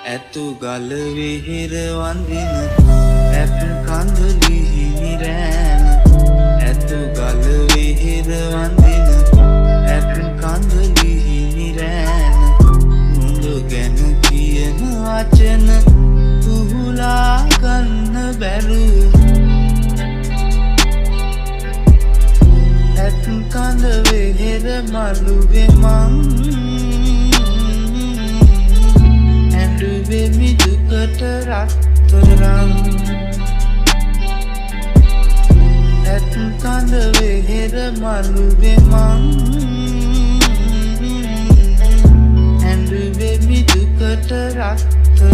ඇතු ගල වෙහෙර වඳින ඇත් කඳුලි හිමිරෑන ඇතු ගල වෙහෙර වඳින ඇත් කඳුලි හිමිරෑන මුළු ගැන කියන වචන පුහුලා ගන්න බැරුව ඇත් කඳ වෙහෙර මළුවේ මං ඇඬුවෙමි දුකට රත්තරන් ඇත් කඳ වෙහෙර මළුවේ මං ඇඬුවෙමි දුකට රත්තරන්